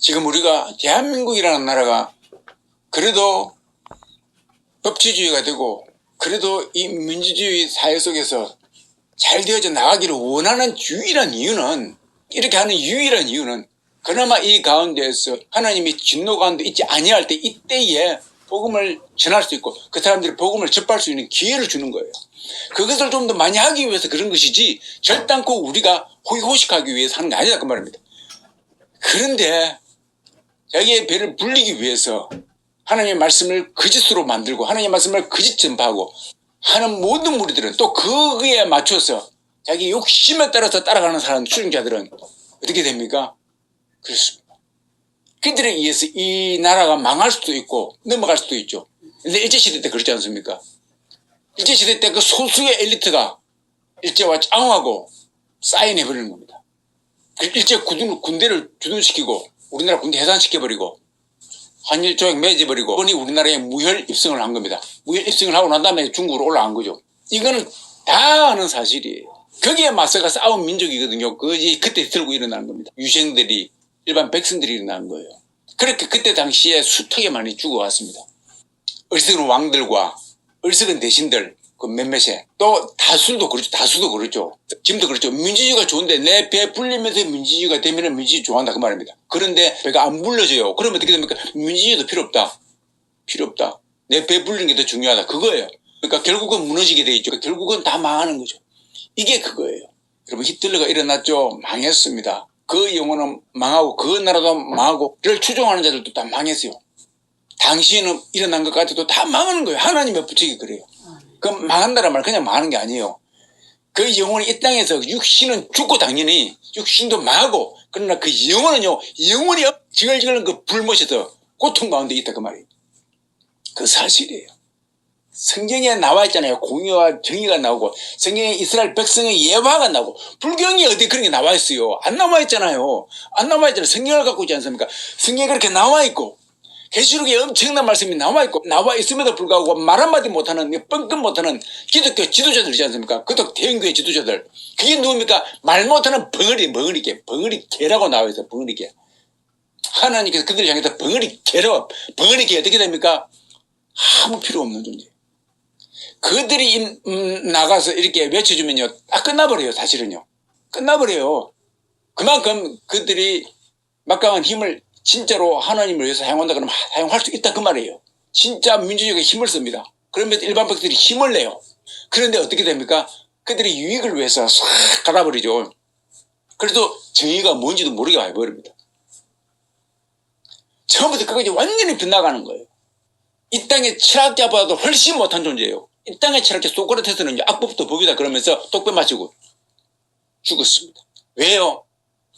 지금 우리가 대한민국이라는 나라가 그래도 법치주의가 되고 그래도 이 민주주의 사회 속에서 잘 되어져 나가기를 원하는 유일한 이유는, 이렇게 하는 유일한 이유는 그나마 이 가운데에서 하나님이 진노 가운데 있지 아니할 때, 이때에 복음을 전할 수 있고 그 사람들이 복음을 접할 수 있는 기회를 주는 거예요. 그것을 좀 더 많이 하기 위해서 그런 것이지 절단코 우리가 호의호식하기 위해서 하는 게 아니다 그 말입니다. 그런데 자기의 배를 불리기 위해서 하나님의 말씀을 거짓으로 만들고 하나님의 말씀을 거짓 전파하고 하는 모든 무리들은 또 거기에 맞춰서 자기 욕심에 따라서 따라가는 사람, 추종자들은 어떻게 됩니까? 그렇습니다. 그들에 의해서 이 나라가 망할 수도 있고 넘어갈 수도 있죠. 근데 일제시대 때 그렇지 않습니까? 일제시대 때 그 소수의 엘리트가 일제와 짱하고 사인해버리는 겁니다. 일제 군대를 주둔시키고 우리나라 군대 해산시켜버리고 한일 조약 맺어버리고 그분이 우리나라에 무혈 입성을 한 겁니다. 무혈 입성을 하고 난 다음에 중국으로 올라간 거죠. 이거는 다 아는 사실이에요. 거기에 맞서가 싸운 민족이거든요. 그때 들고 일어나는 겁니다. 유생들이, 일반 백성들이 일어나는 거예요. 그렇게 그때 당시에 숱하게 많이 죽어왔습니다. 어리석은 왕들과 어리석은 대신들 그 몇몇에, 또 다수도 그렇죠. 지금도 그렇죠. 민주주의가 좋은데 내 배 불리면서 민주주의가 되면 민주주의 좋아한다 그 말입니다. 그런데 배가 안 불려져요. 그러면 어떻게 됩니까? 민주주의도 필요 없다. 내 배 불리는 게 더 중요하다 그거예요. 그러니까 결국은 무너지게 돼 있죠. 결국은 다 망하는 거죠. 이게 그거예요. 여러분, 히틀러가 일어났죠. 망했습니다. 그 영혼은 망하고 그 나라도 망하고 그를 추종하는 자들도 다 망했어요. 당시에는 일어난 것 같아도 다 망하는 거예요. 하나님의 부책이 그래요. 그 망한다는 말 그냥 망하는 게 아니에요. 그 영혼이 이 땅에서 육신은 죽고 당연히 육신도 망하고, 그러나 그 영혼은요, 영혼이 지글지글 그 불못에서 고통 가운데 있다 그 말이에요. 그 사실이에요. 성경에 나와 있잖아요. 공의와 정의가 나오고, 성경에 이스라엘 백성의 예화가 나오고, 불경이 어디 그런 게 나와 있어요? 안 나와 있잖아요. 성경을 갖고 있지 않습니까? 성경에 그렇게 나와 있고, 계시록에 엄청난 말씀이 나와 있고, 나와 있음에도 불구하고 말 한마디 못하는, 뻥끗 못하는 기독교 지도자들이지 않습니까? 그것도 대형교회 지도자들. 그게 누굽니까? 말 못하는 벙어리 개라고 나와 있어요. 벙어리 개. 하나님께서 그들을 향해서 벙어리 개 어떻게 됩니까? 아무 필요 없는 존재. 그들이 나가서 이렇게 외쳐주면요, 딱 끝나버려요. 사실은요, 끝나버려요. 그만큼 그들이 막강한 힘을 진짜로 하나님을 위해서 사용한다 그러면 사용할 수 있다 그 말이에요. 진짜 민주주의가 힘을 씁니다. 그러면 일반 백성들이 힘을 내요. 그런데 어떻게 됩니까? 그들이 유익을 위해서 싹 갈아버리죠. 그래도 정의가 뭔지도 모르게 와버립니다. 처음부터 끝까지 완전히 빗나가는 거예요. 이 땅의 철학자보다도 훨씬 못한 존재예요. 이 땅의 철학자 소크라테스는 악법도 법이다 그러면서 독배 마시고 죽었습니다. 왜요?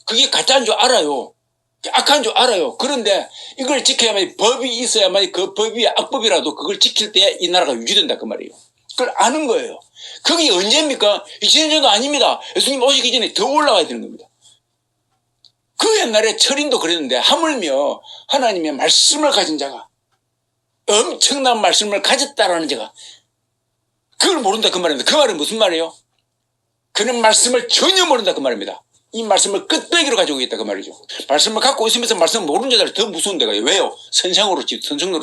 그게 가짜인 줄 알아요. 악한 줄 알아요. 그런데 이걸 지켜야만, 법이 있어야만, 그 법이 악법이라도 그걸 지킬 때 이 나라가 유지된다 그 말이에요. 그걸 아는 거예요. 그게 언제입니까? 2000년 전도 아닙니다. 예수님 오시기 전에 더 올라가야 되는 겁니다. 그 옛날에 철인도 그랬는데, 하물며 하나님의 말씀을 가진 자가, 엄청난 말씀을 가졌다라는 자가 그걸 모른다 그 말입니다. 그 말은 무슨 말이에요? 그는 말씀을 전혀 모른다 그 말입니다. 이 말씀을 끝배기로 가지고 있다 그 말이죠. 말씀을 갖고 있으면서 말씀을 모르는 자들 더 무서운 데가 왜요? 선생으로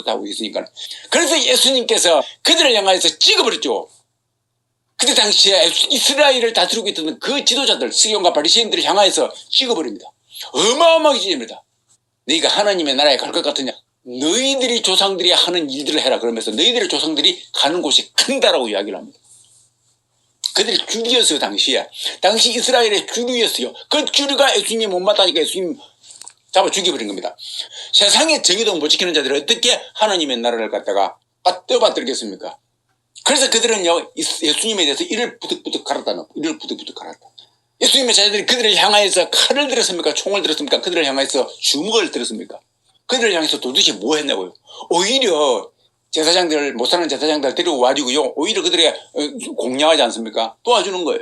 하고 있으니까. 그래서 예수님께서 그들을 향해서 찍어버렸죠. 그때 당시에 이스라엘을 다스리고 있던 그 지도자들, 스기온과 바리새인들을 향해서 찍어버립니다. 어마어마하게 찍습니다. 너희가 하나님의 나라에 갈 것 같으냐? 너희들이 조상들이 하는 일들을 해라 그러면서 너희들의 조상들이 가는 곳이 큰다라고 이야기를 합니다. 그들이 주류였어요. 당시 이스라엘의 주류였어요. 그 주류가 예수님이 못마땅하니까 예수님 잡아 죽여버린 겁니다. 세상의 정의도 못 지키는 자들이 어떻게 하나님의 나라를 갖다가 떠받들겠습니까? 그래서 그들은요, 예수님에 대해서 이를 부득부득 갈았다. 예수님의 자녀들이 그들을 향하여서 칼을 들었습니까? 총을 들었습니까? 그들을 향해서 주먹을 들었습니까? 그들을 향해서 도대체 뭐 했냐고요? 오히려 제사장들, 못 사는 제사장들 데리고 와주고요, 오히려 그들에게 공양하지 않습니까? 도와주는 거예요.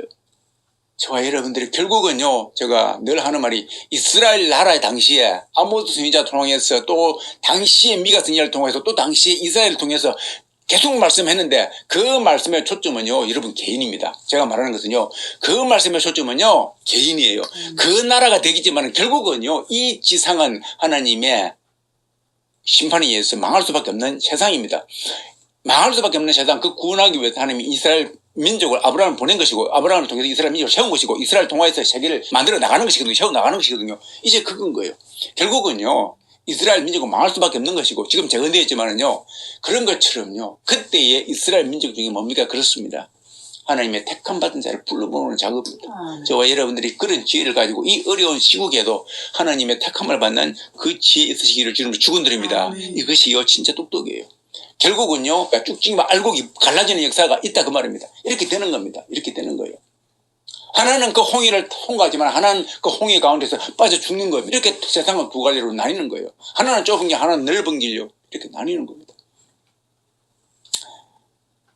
저와 여러분들이 결국은요, 제가 늘 하는 말이, 이스라엘 나라의 당시에 아모스 선지자 통해서, 또 당시에 미가 선지자를 통해서, 또 당시에 이스라엘을 통해서 계속 말씀했는데 그 말씀의 초점은요, 여러분 개인입니다. 제가 말하는 것은요, 그 말씀의 초점은요, 개인이에요. 그 나라가 되겠지만 결국은요, 이 지상은 하나님의 심판에 의해서 망할 수밖에 없는 세상입니다. 망할 수밖에 없는 세상, 그 구원하기 위해서 하나님이 이스라엘 민족을 아브라함을 보낸 것이고, 아브라함을 통해서 이스라엘 민족을 세운 것이고, 이스라엘 통화해서 세계를 만들어 나가는 것이거든요. 세워 나가는 것이거든요. 이제 그건 거예요. 결국은요, 이스라엘 민족은 망할 수밖에 없는 것이고, 지금 제가 언급했지만은요, 그런 것처럼요, 그때의 이스라엘 민족 중에 뭡니까? 그렇습니다. 하나님의 택함 받은 자를 불러보는 작업입니다. 저와 여러분들이 그런 지혜를 가지고 이 어려운 시국에도 하나님의 택함을 받는 그 지혜 있으시기를 주님으로 축원드립니다. 이것이요, 진짜 똑똑이에요. 결국은요, 쭉 지금 알고 갈라지는 역사가 있다 그 말입니다. 이렇게 되는 겁니다. 이렇게 되는 거예요. 하나는 그 홍해를 통과하지만 하나는 그 홍해 가운데서 빠져 죽는 거예요. 이렇게 세상은 두 가지로 나뉘는 거예요. 하나는 좁은 길, 하나는 넓은 길요. 이렇게 나뉘는 겁니다.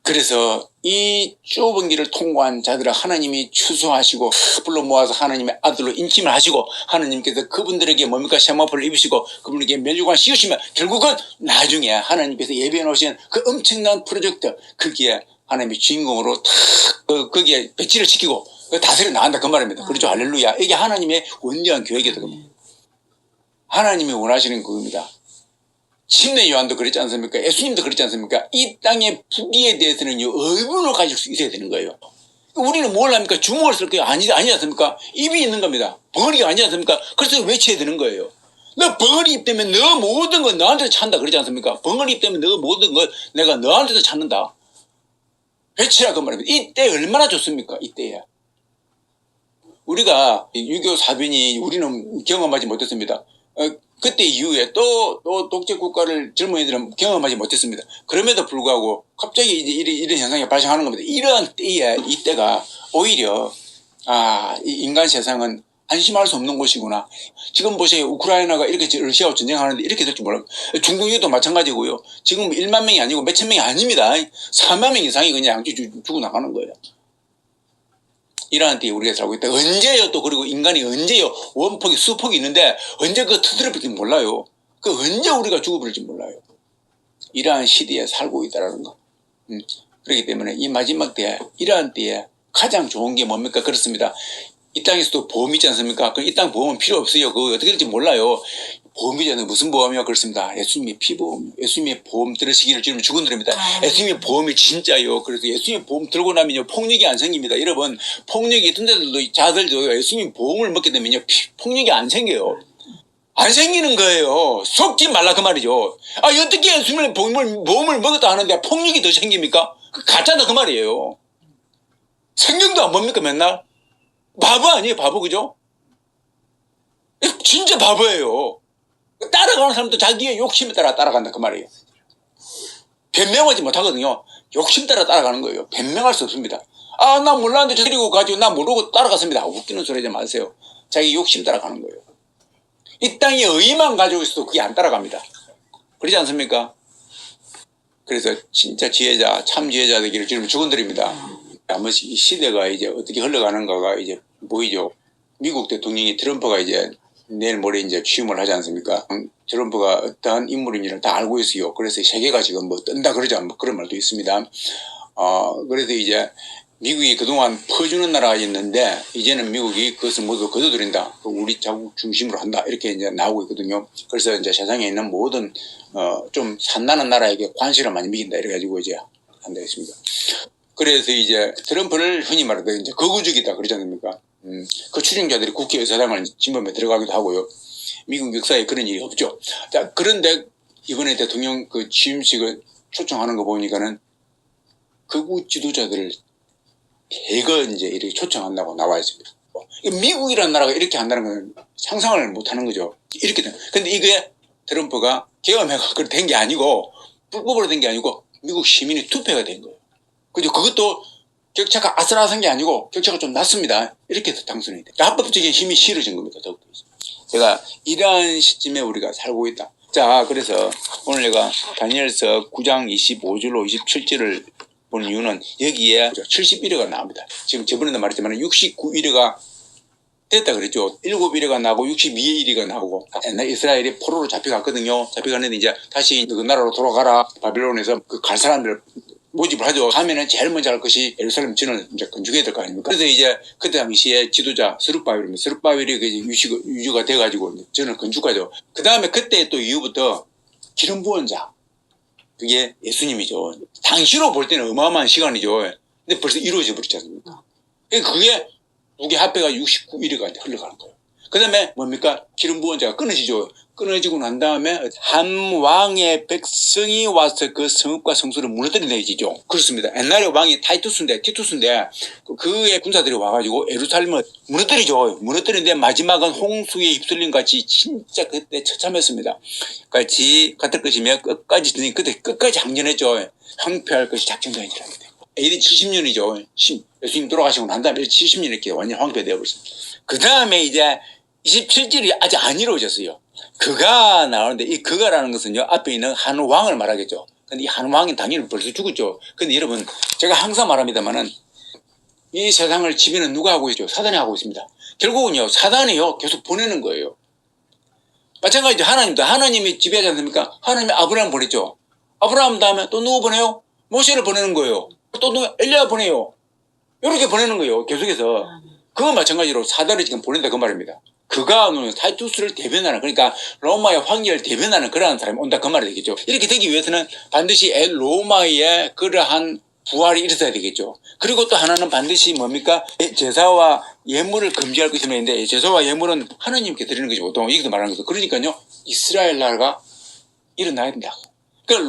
그래서 이 좁은 길을 통과한 자들을 하나님이 추수하시고 불러 모아서 하나님의 아들로 인침을 하시고, 하나님께서 그분들에게 뭡니까? 세마포를 입으시고 그분에게 멸류관 씌우시면 결국은 나중에 하나님께서 예비해 놓으신 그 엄청난 프로젝트, 거기에 하나님의 주인공으로 다 거기에 배치를 시키고 다스려 나간다 그 말입니다. 그렇죠. 할렐루야. 이게 하나님의 원대한 계획이다. 하나님이 원하시는 그겁니다. 침례 요한도 그랬지 않습니까? 예수님도 그랬지 않습니까? 이 땅의 부귀에 대해서는요, 의문을 가질 수 있어야 되는 거예요. 우리는 뭘 합니까? 주먹을 쓸 게 아니지 않습니까? 입이 있는 겁니다. 벙어리가 아니지 않습니까? 그래서 외쳐야 되는 거예요. 너 벙어리 입 때문에 너 모든 건 너한테서 찬다 그러지 않습니까? 벙어리 입 때문에 너 모든 걸 내가 너한테서 찾는다. 외치라 그 말입니다. 이때 얼마나 좋습니까? 이때야. 우리가 6.25 사변이 우리는 경험하지 못했습니다. 그때 이후에 또 독재 국가를 젊은이들은 경험하지 못했습니다. 그럼에도 불구하고 갑자기 이제 이런 현상이 발생하는 겁니다. 이러한 때에, 이때가 오히려 이 인간 세상은 안심할 수 없는 곳이구나. 지금 보세요. 우크라이나가 이렇게 러시아와 전쟁하는데 이렇게 될 줄 몰라요. 중동에도 마찬가지고요. 지금 1만 명이 아니고 몇천 명이 아닙니다. 4만 명 이상이 그냥 죽어나가는 거예요. 이러한 때에 우리가 살고 있다. 언제요? 또 그리고 인간이 언제요? 원폭이 수폭이 있는데 언제 그 터뜨려버릴지 몰라요. 그 언제 우리가 죽어버릴지 몰라요. 이러한 시대에 살고 있다는 거. 그렇기 때문에 이 마지막 때에, 이러한 때에 가장 좋은 게 뭡니까? 그렇습니다. 이 땅에서도 보험 있지 않습니까? 이 땅 보험은 필요 없어요. 그거 어떻게 될지 몰라요. 보험이잖아요. 무슨 보험이요? 그렇습니다. 예수님의 피보험, 예수님의 보험 들으시기를 주님 축원드립니다. 예수님의 보험이 진짜요. 그래서 예수님의 보험 들고 나면요, 폭력이 안 생깁니다. 여러분, 폭력이 있던 자들도, 자들도 예수님 보험을 먹게 되면요, 폭력이 안 생겨요. 안 생기는 거예요. 속지 말라 그 말이죠. 어떻게 예수님의 보험을 먹었다 하는데 폭력이 더 생깁니까? 가짜다 그 말이에요. 성경도 안 봅니까 맨날? 바보 아니에요, 바보, 그죠? 진짜 바보예요. 따라가는 사람도 자기의 욕심에 따라 따라간다 그 말이에요. 변명하지 못하거든요. 욕심 따라 따라가는 거예요. 변명할 수 없습니다. 나 몰랐는데 데리고 가지고 나 모르고 따라갔습니다. 웃기는 소리 하지 마세요. 자기 욕심 따라가는 거예요. 이 땅에 의만 가지고 있어도 그게 안 따라갑니다. 그러지 않습니까? 그래서 진짜 지혜자, 참 지혜자 되기를 주님 축원드립니다. 한 번씩 이 시대가 이제 어떻게 흘러가는가가 이제 보이죠. 미국 대통령이 트럼프가 이제 내일 모레 이제 취임을 하지 않습니까? 트럼프가 어떠한 인물인지를 다 알고 있어요. 그래서 세계가 지금 뭐 뜬다 그러지 않고 그런 말도 있습니다. 그래서 이제 미국이 그동안 퍼주는 나라가 있는데 이제는 미국이 그것을 모두 거둬들인다. 우리 자국 중심으로 한다. 이렇게 이제 나오고 있거든요. 그래서 이제 세상에 있는 모든 좀 산나는 나라에게 관시를 많이 미긴다. 이래가지고 이제 한다 했습니다. 그래서 이제 트럼프를 흔히 말해서 이제 거구족이다 그러지 않습니까? 그 추종자들이 국회의사당을 진범에 들어가기도 하고요. 미국 역사에 그런 일이 없죠. 자, 그런데 이번에 대통령 그 취임식을 초청하는 거 보니까는 극우 지도자들을 대거 이제 이렇게 초청한다고 나와 있습니다. 미국이라는 나라가 이렇게 한다는 건 상상을 못 하는 거죠. 이렇게 된. 근데 이게 트럼프가 계엄해가 된 게 아니고, 불법으로 된 게 아니고, 미국 시민이 투표가 된 거예요. 그죠? 그것도 격차가 아슬아슬한 게 아니고 격차가 좀 낮습니다. 이렇게 해서 당선이 돼. 합법적인 힘이 실어진 겁니다. 더욱더. 제가 이러한 시점에 우리가 살고 있다. 자, 그래서 오늘 내가 다니엘서 9장 25절로 27절을 본 이유는 여기에 71회가 나옵니다. 지금 저번에도 말했지만 69일회가 됐다 그랬죠. 7일이가 나고 62일이가 나오고 옛날 이스라엘이 포로로 잡혀갔거든요. 잡혀갔는데 이제 다시 그 나라로 돌아가라. 바빌론에서 그 갈 사람들 모집을 하죠. 가면은 제일 먼저 할 것이 예루살렘 진을 이제 건축해야 될 거 아닙니까? 그래서 이제 그때 당시에 지도자 스룹바벨입니다. 스룹바벨이 유주가 돼가지고 진을 건축하죠. 그 다음에 그때 또 이후부터 기름 부은 자. 그게 예수님이죠. 당시로 볼 때는 어마어마한 시간이죠. 근데 벌써 이루어져 버렸지 않습니까? 그게 무게 합해가 69일이가 흘러가는 거예요. 그 다음에 뭡니까? 기름 부은 자가 끊어지죠. 끊어지고 난 다음에 한 왕의 백성이 와서 그 성읍과 성소를 무너뜨려내지죠. 그렇습니다. 옛날에 왕이 티투스인데 그의 군사들이 와가지고 예루살렘을 무너뜨리죠. 무너뜨리는데 마지막은 홍수에 휩쓸린 같이 진짜 그때 처참했습니다. 같이 같을 것이며 끝까지 항전했죠. 황폐할 것이 작정되어지라. AD 70년이죠. 예수님 돌아가시고 난 다음에 70년 이렇게 완전 황폐되어 버렸습니다. 그 다음에 이제 27절이 아직 안 이루어졌어요. 그가 나오는데 이 그가라는 것은요, 앞에 있는 한 왕을 말하겠죠. 근데 이 한 왕이 당연히 벌써 죽었죠. 근데 여러분, 제가 항상 말합니다만은 이 세상을 지배는 누가 하고 있죠? 사단이 하고 있습니다. 결국은요, 사단이요, 계속 보내는 거예요. 마찬가지로 하나님도, 하나님이 지배하지 않습니까? 하나님이 아브라함 보냈죠. 아브라함 다음에 또 누구 보내요? 모세를 보내는 거예요. 또 누구? 엘리야 보내요. 이렇게 보내는 거예요. 계속해서. 그거 마찬가지로 사단을 지금 보낸다 그 말입니다. 그가 타이투스를 대변하는, 그러니까 로마의 황제를 대변하는 그러한 사람이 온다 그 말이 되겠죠. 이렇게 되기 위해서는 반드시 로마의 그러한 부활이 일어서야 되겠죠. 그리고 또 하나는 반드시 뭡니까? 제사와 예물을 금지할 것이 있는데, 제사와 예물은 하나님께 드리는 것이 보통 여기서 말하는 거죠. 그러니까요, 이스라엘 나라가 일어나야 된다. 그러니까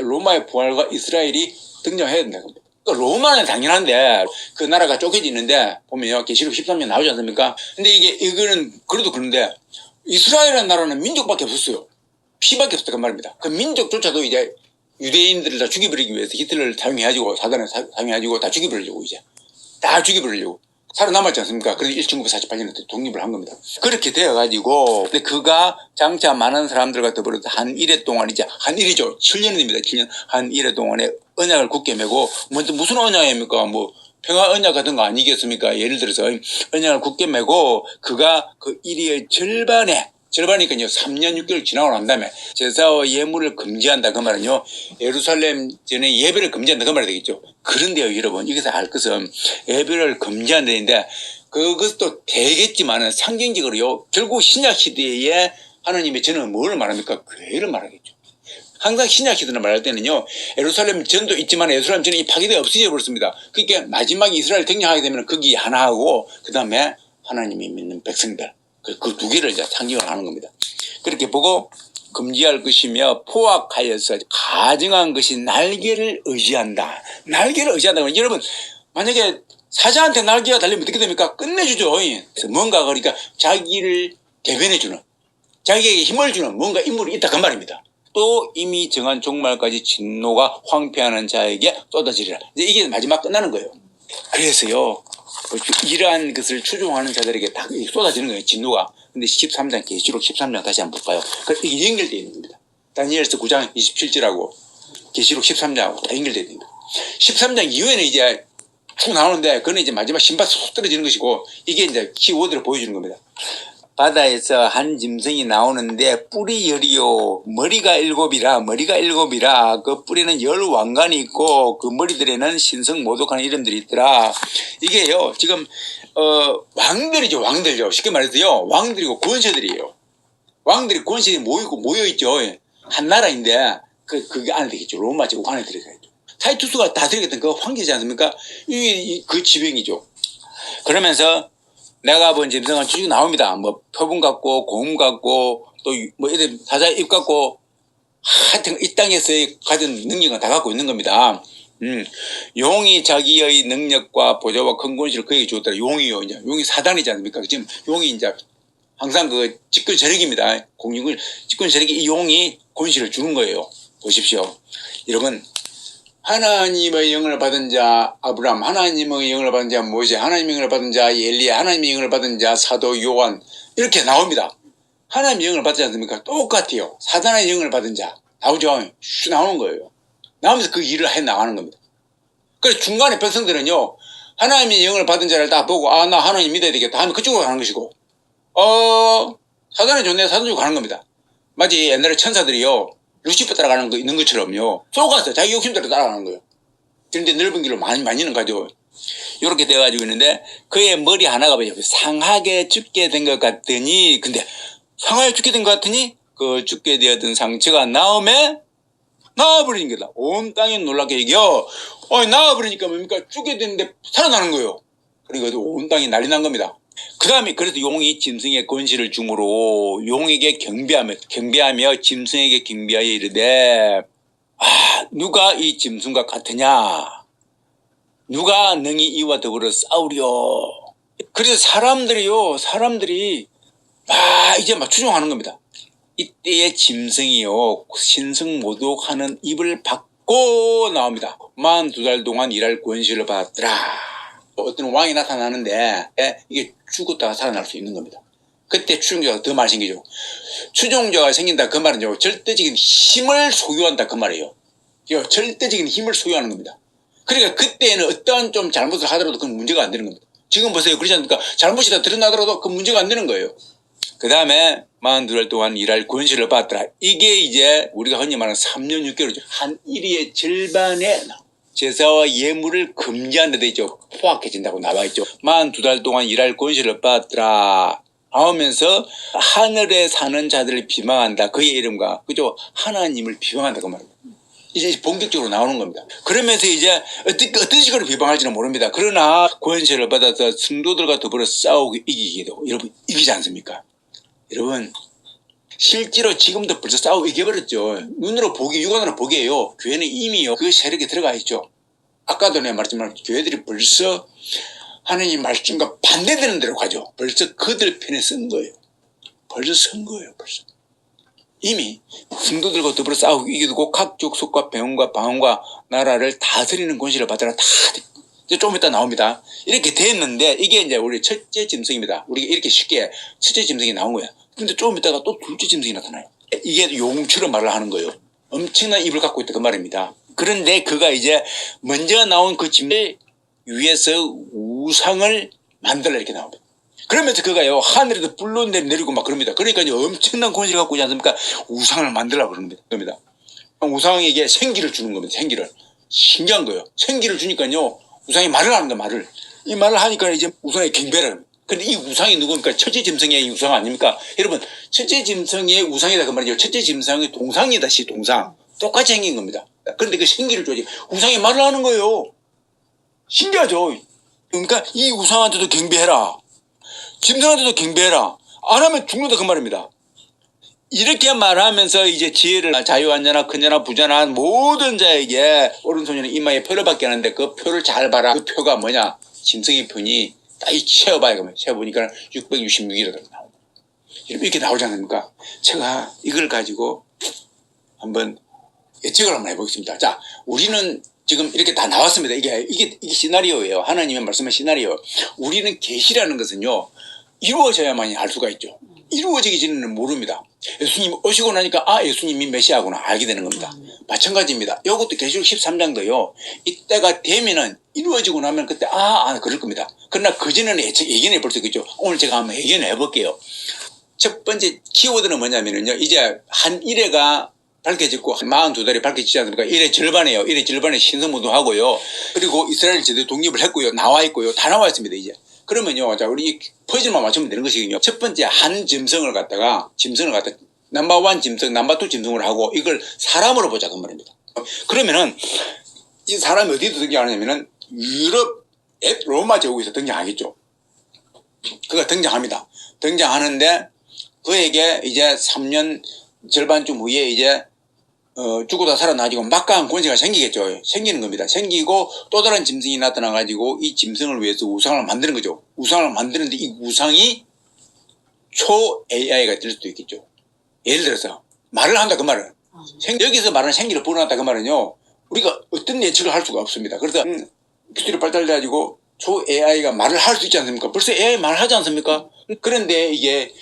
로마의 부활과 이스라엘이 등장해야 된다. 로마는 당연한데 그 나라가 쪼개지는데 보면요, 계시록 13년 나오지 않습니까? 근데 이거는 그래도 그런데 이스라엘이라는 나라는 민족밖에 없었어요. 피밖에 없었단 말입니다. 그 민족조차도 이제 유대인들을 다 죽여버리기 위해서 히틀러를 사용해가지고, 사단을 사용해가지고 다 죽여버리려고, 이제 다 죽여버리려고 살아남았지 않습니까? 그래서 1948년에 독립을 한 겁니다. 그렇게 되어가지고, 근데 그가 장차 많은 사람들과 더불어서 한 일해 동안, 이제 한 일이죠. 7년입니다. 7년. 한 일해 동안에 언약을 굳게 메고, 무슨 언약입니까? 평화 언약 같은 거 아니겠습니까? 예를 들어서 언약을 굳게 메고, 그가 그 일의 절반이니까요, 3년 6개월 지나고 난 다음에 제사와 예물을 금지한다 그 말은요, 예루살렘 전에 예배를 금지한다 그 말이 되겠죠. 그런데요, 여러분, 여기서 알 것은 예배를 금지한다는데 그것도 되겠지만은 상징적으로요, 결국 신약 시대에 하나님의 전은 뭘 말합니까? 교회를 말하겠죠. 항상 신약 시대를 말할 때는요, 예루살렘 전도 있지만 예루살렘 전이 파괴되어 없어져 버렸습니다. 그러니까 마지막에 이스라엘 등장하게 되면 거기 하나 하고, 그 다음에 하나님이 믿는 백성들, 그 두 개를 이제 상징을 하는 겁니다. 그렇게 보고, 금지할 것이며 포악하여서 가증한 것이 날개를 의지한다. 날개를 의지한다면, 여러분, 만약에 사자한테 날개가 달리면 어떻게 됩니까? 끝내주죠. 그래서 뭔가, 그러니까 자기를 대변해주는, 자기에게 힘을 주는 뭔가 인물이 있다 그 말입니다. 또 이미 정한 종말까지 진노가 황폐하는 자에게 쏟아지리라. 이제 이게 마지막 끝나는 거예요. 그래서요, 이러한 것을 추종하는 자들에게 다 쏟아지는 거예요, 진노가. 근데 13장, 계시록 13장 다시 한번 볼까요? 이게 연결되어 있는 겁니다. 다니엘서 9장 27절하고 계시록 13장하고 다 연결되어 있는 겁니다. 13장 이후에는 이제 쭉 나오는데, 그거는 이제 마지막 신발 쏙 떨어지는 것이고, 이게 이제 키워드를 보여주는 겁니다. 바다에서 한 짐승이 나오는데 뿔이 열이요, 머리가 일곱이라. 그 뿔에는 10왕관이 있고 그 머리들에는 신성 모독하는 이름들이 있더라. 이게요, 지금 왕들이죠. 왕들요. 쉽게 말해서요, 왕들이고 권세들이에요. 왕들이 권세들이 모여있죠. 한 나라인데 그게 안에 되겠죠. 로마 제국 안에 들어가야죠. 타이투스가 다 들어갔던 그 황제지 않습니까? 그 지병이죠. 그러면서 내가 본 짐승은 쭉 나옵니다. 표범 같고 곰 같고 또 이런 사자의 입 같고, 하여튼 이 땅에서의 가진 능력은 다 갖고 있는 겁니다. 용이 자기의 능력과 보좌와 큰 권세를 그에게 주었더라. 용이요, 이제 용이 사단이지 않습니까? 지금 용이 이제 항상 그 집권 세력입니다. 공중을 집권 세력이 이 용이 권세를 주는 거예요. 보십시오, 여러분. 하나님의 영을 받은 자 아브라함, 하나님의 영을 받은 자 모세, 하나님의 영을 받은 자 엘리야, 하나님의 영을 받은 자 사도 요한, 이렇게 나옵니다. 하나님의 영을 받지 않습니까? 똑같아요. 사단의 영을 받은 자 나오죠. 나오는 거예요. 나오면서 그 일을 해 나가는 겁니다. 그래서 중간에 백성들은요, 하나님의 영을 받은 자를 딱 보고 아 나 하나님 믿어야 되겠다 하면 그쪽으로 가는 것이고 사단이 좋네 사단 쪽으로 가는 겁니다. 마치 옛날에 천사들이요 루시퍼 따라가는 거 있는 것처럼요 속아서 자기 욕심대로 따라가는 거예요. 그런데 넓은 길로 많이는 가죠. 이렇게 돼가지고 있는데 그의 머리 하나가 상하게 죽게 된 것 같더니 근데 상하게 죽게 된 것 같더니 그 죽게 되었던 상처가 나음에 나와버린 거다. 온 땅이 놀랍게 이겨 나와버리니까 뭡니까 죽게 됐는데 살아나는 거예요. 그러니까 온 땅이 난리 난 겁니다. 그 다음에 그래서 용이 짐승의 권세를 주므로 용에게 경배하며 짐승에게 경배하여 이르되 누가 이 짐승과 같으냐 누가 능히 이와 더불어 싸우려. 그래서 사람들이 이제 막 추종하는 겁니다. 이때에 짐승이요 신승모독하는 입을 받고 나옵니다. 42달 동안 일할 권세를 받았더라. 어떤 왕이 나타나는데 이게 죽었다가 살아날 수 있는 겁니다. 그때 추종자가 더 많이 생기죠. 추종자가 생긴다 그 말은요 절대적인 힘을 소유한다 그 말이에요. 절대적인 힘을 소유하는 겁니다. 그러니까 그때는 어떠한 좀 잘못을 하더라도 그건 문제가 안 되는 겁니다. 지금 보세요. 그렇지 않습니까? 잘못이 다 드러나더라도 그 문제가 안 되는 거예요. 그 다음에 42달 동안 일할 권세를 받더라. 이게 이제 우리가 흔히 말하는 3년 6개월이죠. 한 일의 절반에 제사와 예물을 금지한 데 있죠. 포악해진다고 나와있죠. 42달 동안 일할 권세를 받더라. 나오면서 하늘에 사는 자들을 비방한다. 그의 이름과 그죠? 하나님을 비방한다 그 말입니다. 이제 본격적으로 나오는 겁니다. 그러면서 이제 어떤 식으로 비방할지는 모릅니다. 그러나 권세를 받아서 성도들과 더불어 싸우고 이기게 되고 여러분 이기지 않습니까? 여러분 실제로 지금도 벌써 싸우고 이겨버렸죠. 눈으로 보기 육안으로 보기에요. 교회는 이미요 그 세력에 들어가 있죠. 아까도 내가 말했지만 교회들이 벌써 하나님 말씀과 반대되는 대로 가죠. 벌써 그들 편에 쓴 거예요. 벌써 선 거예요. 벌써. 이미 성도들과 더불어 싸우고 이기고 각 족속과 병원과 방언과 나라를 다스리는 권세를 받으라 다 이제 좀 이따 나옵니다. 이렇게 됐는데 이게 이제 우리 첫째 짐승입니다. 우리가 이렇게 쉽게 첫째 짐승이 나온 거야. 근데 좀 이따가 또 둘째 짐승이 나타나요. 이게 용처럼 말을 하는 거예요. 엄청난 입을 갖고 있다 그 말입니다. 그런데 그가 이제 먼저 나온 그 짐승 위에서 우상을 만들라 이렇게 나옵니다. 그러면서 그가요 하늘에서 불로 내리고 막 그럽니다. 그러니까 이제 엄청난 권세를 갖고 있지 않습니까? 우상을 만들라 그럽니다. 우상에게 생기를 주는 겁니다. 생기를. 신기한 거예요. 생기를 주니까요 우상이 말을 하는 거야 말을. 이 말을 하니까 이제 우상에 경배를 합니다. 근데 이 우상이 누굽니까? 첫째 짐승의 우상 아닙니까? 여러분 첫째 짐승의 우상이다 그 말이죠. 첫째 짐승의 동상이다 동상. 똑같이 생긴 겁니다. 그런데 그 생기를 줘야지 우상이 말을 하는 거예요. 신기하죠. 그러니까 이 우상한테도 경배해라. 짐승한테도 경배해라. 안 하면 죽는다 그 말입니다. 이렇게 말하면서 이제 지혜를 자유한자나 큰자나 부자나 모든 자에게 오른손이나 이마에 표를 받게 하는데 그 표를 잘 봐라. 그 표가 뭐냐? 짐승의 표니 딱 채워봐야 그러면 채워보니까 666이라고 나옵니다. 이렇게 나오지 않습니까? 제가 이걸 가지고 한번 예측을 한번 해보겠습니다. 자, 우리는 지금 이렇게 다 나왔습니다. 이게 시나리오예요. 하나님의 말씀의 시나리오. 우리는 계시라는 것은요 이루어져야만이 알 수가 있죠. 이루어지기 전에는 모릅니다. 예수님 오시고 나니까 예수님이 메시아구나 알게 되는 겁니다. 마찬가지입니다. 이것도 계시록 13장도요. 이때가 되면은 이루어지고 나면 그때 그럴 겁니다. 그러나 그전에는 예견해 볼 수 있겠죠. 오늘 제가 한번 예견해 볼게요. 첫 번째 키워드는 뭐냐면요. 이제 한 일회가 밝혀졌고 42달이 밝혀지지 않습니까? 일의 절반이에요. 일의 절반에 신성모독하고요. 그리고 이스라엘 제대 독립을 했고요. 나와 있고요. 다 나와 있습니다. 이제. 그러면요. 자, 우리 퍼즐만 맞추면 되는 것이거든요. 첫 번째 한 짐승을 갖다가 넘버 1 짐승, 넘버 2 짐승을 하고 이걸 사람으로 보자 그 말입니다. 그러면은 이 사람이 어디서 등장하냐면은 유럽 로마 제국에서 등장하겠죠. 그가 등장합니다. 등장하는데 그에게 이제 3년 절반쯤 후에 이제 죽고다 살아나지고 막강한 권세가 생기겠죠. 생기는 겁니다. 생기고 또 다른 짐승이 나타나가지고 이 짐승을 위해서 우상을 만드는 거죠. 우상을 만드는데 이 우상이 초 AI가 될 수도 있겠죠. 예를 들어서 말을 한다 그 말은 여기서 말하는 생기를 불어넣었다 그 말은요 우리가 어떤 예측을 할 수가 없습니다. 그래서 기술이 발달돼가지고 초 AI가 말을 할 수 있지 않습니까? 벌써 AI 말을 하지 않습니까? 그런데 이게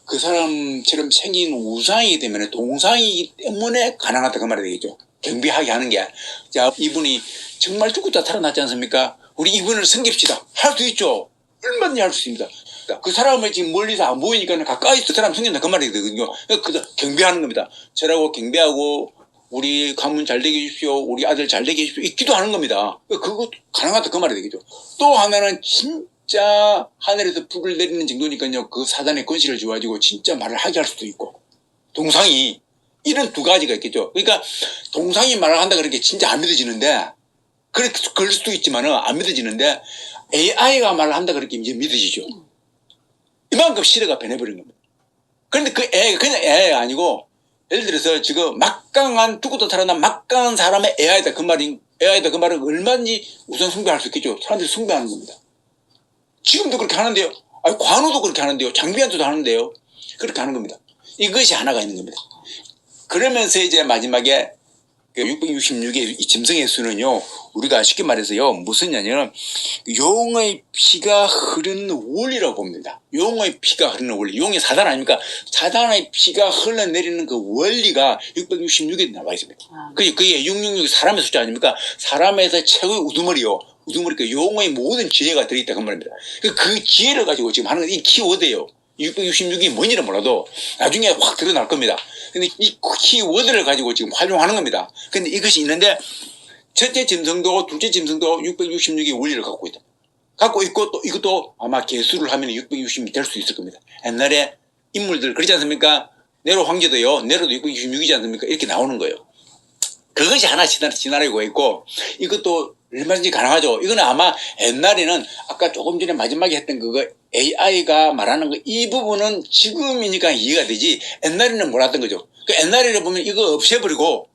그 사람처럼 생긴 우상이기 때문에 동상이기 때문에 가능하다 그 말이 되겠죠. 경비하게 하는 게. 자, 이분이 정말 죽었다 살아났지 않습니까? 우리 이분을 섬깁시다. 할 수 있죠. 얼마든지 할 수 있습니다. 그 사람을 지금 멀리서 안 보이니까 가까이 있을 사람 섬긴다 그 말이거든요. 그래서 경배하는 겁니다. 저라고 경배하고 우리 가문 잘 되게 해주십시오. 우리 아들 잘 되게 해주십시오. 이 기도하는 겁니다. 그거 가능하다 그 말이 되겠죠. 또 하나는 진짜 하늘에서 불을 내리는 정도니까요. 그 사단의 권세를 줘가지고 진짜 말을 하게 할 수도 있고 동상이 이런 두 가지가 있겠죠. 그러니까 동상이 말을 한다 그렇게 진짜 안 믿어지는데 그럴 수도 있지만은 안 믿어지는데 AI가 말을 한다 그렇게 이제 믿어지죠. 이만큼 시대가 변해버린 겁니다. 그런데 그 AI가 그냥 AI가 아니고 예를 들어서 지금 막강한 죽고도 살아난 막강한 사람의 AI다 그 말은 얼마든지 우선 숭배할 수 있겠죠. 사람들이 숭배하는 겁니다. 지금도 그렇게 하는데요. 아니, 관우도 그렇게 하는데요. 장비한테도 하는데요. 그렇게 하는 겁니다. 이것이 하나가 있는 겁니다. 그러면서 이제 마지막에 666의 이 짐승의 수는요, 우리가 쉽게 말해서요, 무슨 냐면 용의 피가 흐르는 원리라고 봅니다. 용의 피가 흐르는 원리. 용이 사단 아닙니까? 사단의 피가 흘러내리는 그 원리가 666에 나와 있습니다. 그게 666 사람의 숫자 아닙니까? 사람에서 최고의 우두머리요. 우두머리가 용의 모든 지혜가 들어있다 그 말입니다. 그 지혜를 가지고 지금 하는 이 키워드예요. 666이 뭔지는 몰라도 나중에 확 드러날 겁니다. 근데 이 키워드를 가지고 지금 활용하는 겁니다. 근데 이것이 있는데 첫째 짐승도 둘째 짐승도 666의 원리를 갖고 있다. 갖고 있고 또 이것도 아마 개수를 하면 666이 될 수 있을 겁니다. 옛날에 인물들 그렇지 않습니까? 네로 황제도요. 네로도 666이지 않습니까? 이렇게 나오는 거예요. 그것이 하나 시나리오가 있고 이것도 얼마든지 가능하죠. 이거는 아마 옛날에는 아까 조금 전에 마지막에 했던 그거 AI가 말하는 거 이 부분은 지금이니까 이해가 되지 옛날에는 몰랐던 거죠. 그 옛날에는 보면 이거 없애버리고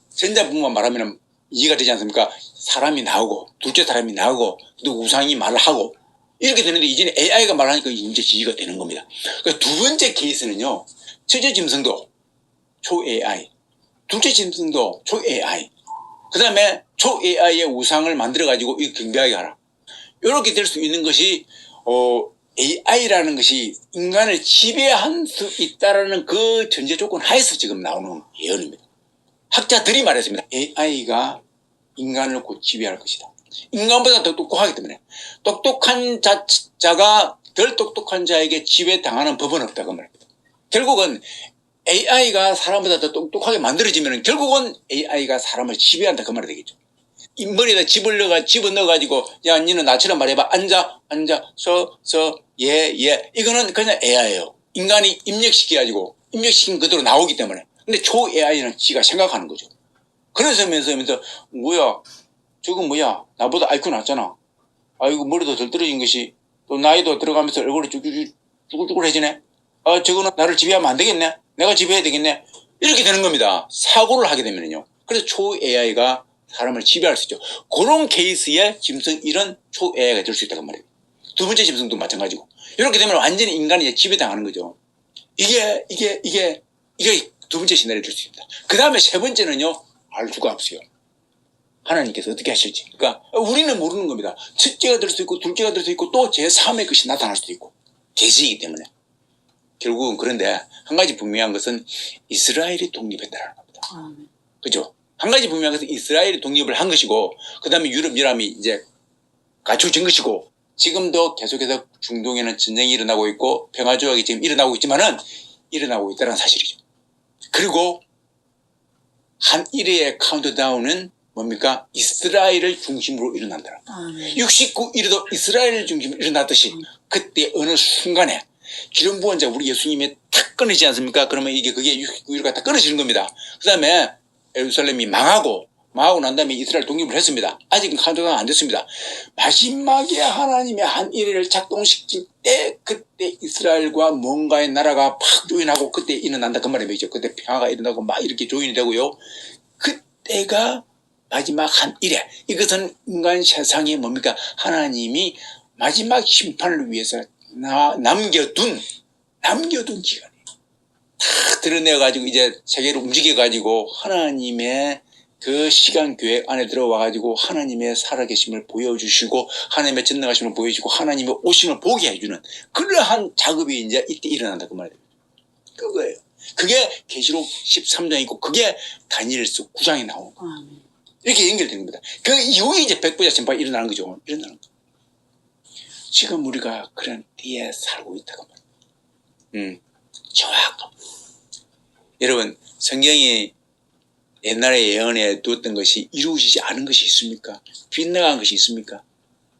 전자 부분만 말하면 이해가 되지 않습니까? 사람이 나오고 둘째 사람이 나오고 또 우상이 말을 하고 이렇게 되는데 이제는 AI가 말하니까 이제 이해가 되는 겁니다. 그 두 번째 케이스는요. 첫째 짐승도 초 AI, 둘째 짐승도 초 AI, 그 다음에 초 AI의 우상을 만들어 가지고 이 경배하게 하라. 이렇게 될 수 있는 것이 AI라는 것이 인간을 지배할 수 있다라는 그 전제 조건 하에서 지금 나오는 예언입니다. 학자들이 말했습니다. AI가 인간을 곧 지배할 것이다. 인간보다 더 똑똑하기 때문에 똑똑한 자가 덜 똑똑한 자에게 지배당하는 법은 없다고 말합니다. 결국은 AI가 사람보다 더 똑똑하게 만들어지면 결국은 AI가 사람을 지배한다 그 말이 되겠죠. 이 머리에다 집어넣어가지고 야 니는 나처럼 말해봐. 앉아 예 이거는 그냥 AI예요. 인간이 입력시킨 그대로 나오기 때문에. 근데 초 AI는 지가 생각하는 거죠. 그래서 뭐야 저거 뭐야 나보다 IQ 낮잖아. 아이고 머리도 덜 떨어진 것이 또 나이도 들어가면서 얼굴이 쭈글쭈글해지네. 저거는 나를 지배하면 안 되겠네. 내가 지배해야 되겠네. 이렇게 되는 겁니다. 사고를 하게 되면요. 그래서 초 AI가 사람을 지배할 수 있죠. 그런 케이스에 짐승 이런 초 AI가 될 수 있다고 말이에요. 두 번째 짐승도 마찬가지고. 이렇게 되면 완전히 인간이 지배당하는 거죠. 이게 두 번째 시나리오가 될 수 있습니다. 그 다음에 세 번째는요. 알 수가 없어요. 하나님께서 어떻게 하실지. 그러니까 우리는 모르는 겁니다. 첫째가 될 수 있고 둘째가 될 수 있고 또 제3의 것이 나타날 수도 있고 계시이기 때문에. 결국은 그런데 한 가지 분명한 것은 이스라엘이 독립했다는 겁니다. 그죠? 한 가지 분명한 것은 이스라엘이 독립을 한 것이고 그 다음에 유럽 연합이 이제 갖춰진 것이고 지금도 계속해서 중동에는 전쟁이 일어나고 있고 평화조약이 지금 일어나고 있지만은 일어나고 있다는 사실이죠. 그리고 한 1회의 카운트다운은 뭡니까? 이스라엘을 중심으로 일어난다. 69일에도 이스라엘을 중심으로 일어났듯이 그때 어느 순간에 기름 부은 자 우리 예수님이 탁 끊어지지 않습니까? 그러면 그게 69일 갖다 끊어지는 겁니다. 그 다음에 예루살렘이 망하고 난 다음에 이스라엘 독립을 했습니다. 아직은 카운트다운 안 됐습니다. 마지막에 하나님의 한 일회를 작동시킬 때 그때 이스라엘과 뭔가의 나라가 팍 조인하고 그때 일어난다 그 말이죠. 그때 평화가 일어나고 막 이렇게 조인이 되고요. 그때가 마지막 한 일회. 이것은 인간 세상에 뭡니까? 하나님이 마지막 심판을 위해서 남겨둔 기간이에요. 다 드러내가지고 이제 세계를 움직여가지고 하나님의 그 시간 계획 안에 들어와가지고 하나님의 살아계심을 보여주시고 하나님의 전능하심을 보여주시고 하나님의 오심을 보게 해주는 그러한 작업이 이제 이때 일어난다 그 말이에요. 그거예요. 그게 계시록 13장이고 그게 다니엘서 9장에 나오는 거예요. 이렇게 연결되는 겁니다. 그 이후에 이제 백보자 전파가 일어나는 거죠. 일어나는 거. 지금 우리가 그런 때에 살고 있다고 말이에요. 정확합니다. 여러분, 성경이 옛날에 예언해 두었던 것이 이루어지지 않은 것이 있습니까? 빗나간 것이 있습니까?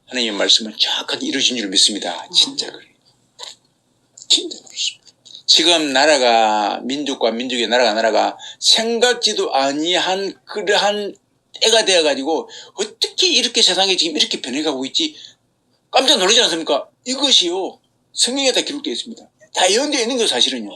하나님의 말씀은 정확하게 이루어진 줄 믿습니다. 진짜 그래요. 진짜 그렇습니다. 지금 나라가 민족과 민족의 나라가 생각지도 아니한 그러한 때가 되어가지고 어떻게 이렇게 세상이 지금 이렇게 변해가고 있지? 깜짝 놀라지 않습니까? 이것이요 성경에 다 기록되어 있습니다. 다 예언되어 있는 거 사실은요.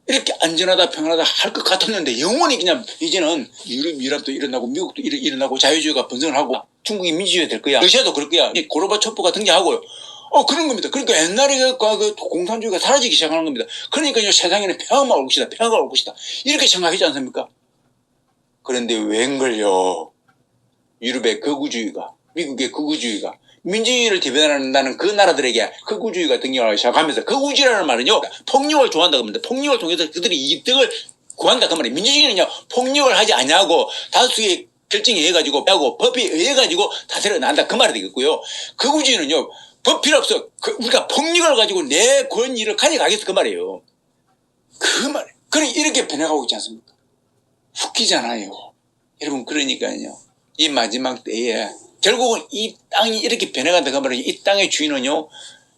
이렇게 안전하다 평안하다 할 것 같았는데 영원히 그냥 이제는 유럽도 일어나고 미국도 일어나고 자유주의가 번성을 하고 중국이 민주주의가 될 거야. 러시아도 그럴 거야. 고르바초프가 등장하고요. 그런 겁니다. 그러니까 옛날에 그 공산주의가 사라지기 시작하는 겁니다. 그러니까 세상에는 평화가 올 것이다. 평화가 올 것이다. 이렇게 생각하지 않습니까? 그런데 웬걸요. 유럽의 극우주의가 미국의 극우주의가 민주주의를 대변한다는 그 나라들에게 극우주의가 등장하기 시작하면서 극우주의라는 말은요 폭력을 좋아한다고 합니다. 폭력을 통해서 그들이 이득을 구한다 그 말이에요. 민주주의는요 폭력을 하지 않냐고 다수의 결정에 의해 가지고 하고 법에 의해 가지고 다스려 나간다 그 말이 되겠고요. 극우주의는요 법 필요 없어. 우리가 폭력을 가지고 내 권위를 가져가겠어 그 말이에요. 그 말. 그럼 이렇게 변해가고 있지 않습니까? 웃기잖아요. 여러분 그러니까요. 이 마지막 때에 결국은 이 땅이 이렇게 변해간다 그 말이에요. 이 땅의 주인은요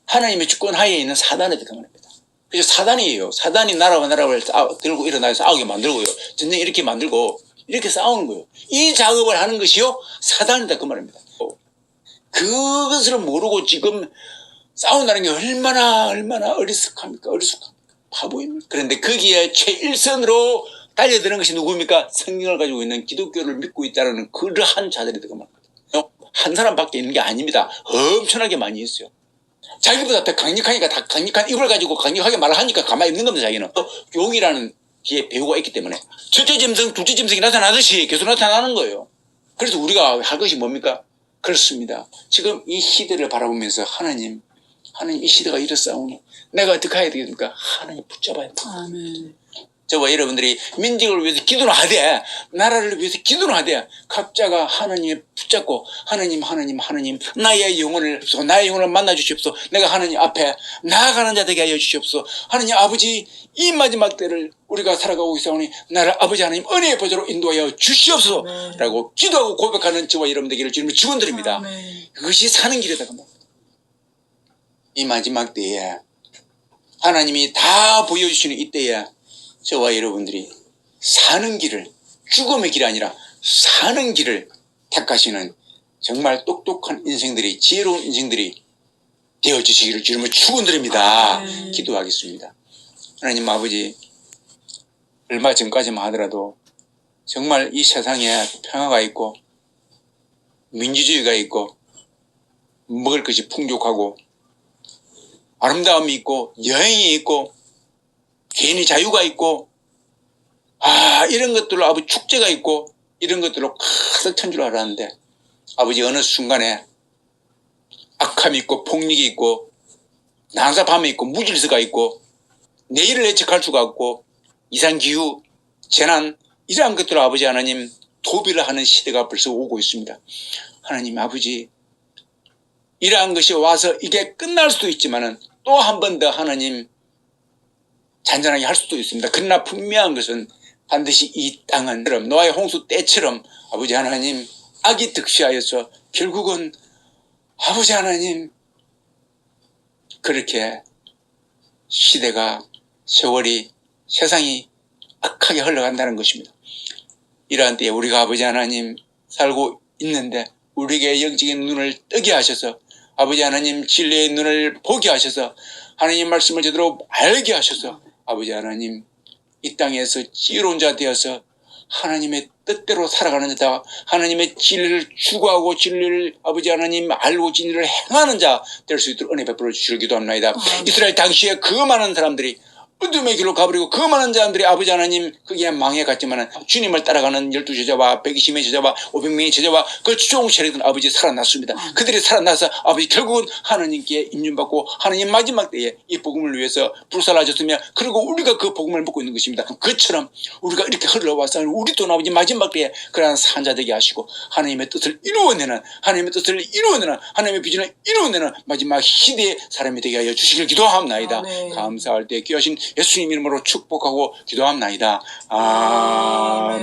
하나님의 주권 하에 있는 사단이다 그 말입니다. 그래서 사단이에요. 사단이 나라와 나라를 들고 일어나서 싸우게 만들고요. 전쟁 이렇게 만들고 이렇게 싸우는 거예요. 이 작업을 하는 것이요 사단이다 그 말입니다. 그것을 모르고 지금 싸운다는 게 얼마나 어리숙합니까? 바보입니까? 그런데 거기에 최일선으로 달려드는 것이 누구입니까? 성경을 가지고 있는 기독교를 믿고 있다는 그러한 자들이다 그 말입니다. 한 사람밖에 있는 게 아닙니다. 엄청나게 많이 있어요. 자기보다 더 강력하니까 다 강력한 입을 가지고 강력하게 말을 하니까 가만히 있는 겁니다. 자기는 용이라는 뒤에 배우가 있기 때문에 첫째 짐승 둘째 짐승이 나타나듯이 계속 나타나는 거예요. 그래서 우리가 할 것이 뭡니까? 그렇습니다. 지금 이 시대를 바라보면서 하나님 이 시대가 이렇사오니 내가 어떻게 해야 되겠습니까? 하나님 붙잡아야 돼. 아멘. 저와 여러분들이 민족을 위해서 기도는 하되 나라를 위해서 기도는 하되 각자가 하나님을 붙잡고 하나님 나의 영혼을 만나 주시옵소서. 내가 하나님 앞에 나아가는 자 되게 하여 주시옵소서. 하나님 아버지 이 마지막 때를 우리가 살아가고 있사오니 나를 아버지 하나님 은혜의 보좌로 인도하여 주시옵소서 라고 기도하고 고백하는 저와 여러분 되기를 주님을 축원드립니다. 그것이 사는 길이다. 이 마지막 때에 하나님이 다 보여주시는 이때에 저와 여러분들이 사는 길을 죽음의 길이 아니라 사는 길을 택하시는 정말 똑똑한 인생들이 지혜로운 인생들이 되어주시기를 주님을 축원드립니다. 기도하겠습니다. 하나님 아버지 얼마 전까지만 하더라도 정말 이 세상에 평화가 있고 민주주의가 있고 먹을 것이 풍족하고 아름다움이 있고 여행이 있고 개인의 자유가 있고 이런 것들로 아버지 축제가 있고 이런 것들로 가득 찬 줄 알았는데 아버지 어느 순간에 악함이 있고 폭력이 있고 난사밤이 있고 무질서가 있고 내일을 예측할 수가 없고 이상기후 재난 이러한 것들로 아버지 하나님 도비를 하는 시대가 벌써 오고 있습니다. 하나님 아버지 이러한 것이 와서 이게 끝날 수도 있지만은 또 한 번 더 하나님 잔잔하게 할 수도 있습니다. 그러나 분명한 것은 반드시 이 땅은 노아의 홍수 때처럼 아버지 하나님 악이 득시하여서 결국은 아버지 하나님 그렇게 시대가 세월이 세상이 악하게 흘러간다는 것입니다. 이러한 때에 우리가 아버지 하나님 살고 있는데 우리에게 영적인 눈을 뜨게 하셔서 아버지 하나님 진리의 눈을 보게 하셔서 하나님 말씀을 제대로 알게 하셔서 아버지 하나님 이 땅에서 지혜로운 자 되어서 하나님의 뜻대로 살아가는 자 하나님의 진리를 추구하고 진리를 아버지 하나님 알고 진리를 행하는 자 될 수 있도록 은혜 베풀어 주시길 기도합니다. 이스라엘 당시에 그 많은 사람들이 어둠의 길로 가버리고 그 많은 자들이 아버지 하나님 거기에 망해갔지만 주님을 따라가는 12제자와 120명의 제자와 500명의 제자와 그 추종 세력은 아버지 살아났습니다. 그들이 살아나서 아버지 결국은 하나님께 인준받고 하나님 마지막 때에 이 복음을 위해서 불살라졌으며 그리고 우리가 그 복음을 먹고 있는 것입니다. 그처럼 우리가 이렇게 흘러와서 우리 또 아버지 마지막 때에 그러한 산자 되게 하시고 하나님의 뜻을 이루어내는 하나님의 비전을 이루어내는 마지막 시대의 사람이 되게 하여 주시길 기도합나이다. 네. 감사할 때 귀하신 예수님 이름으로 축복하고 기도합나이다. 아멘.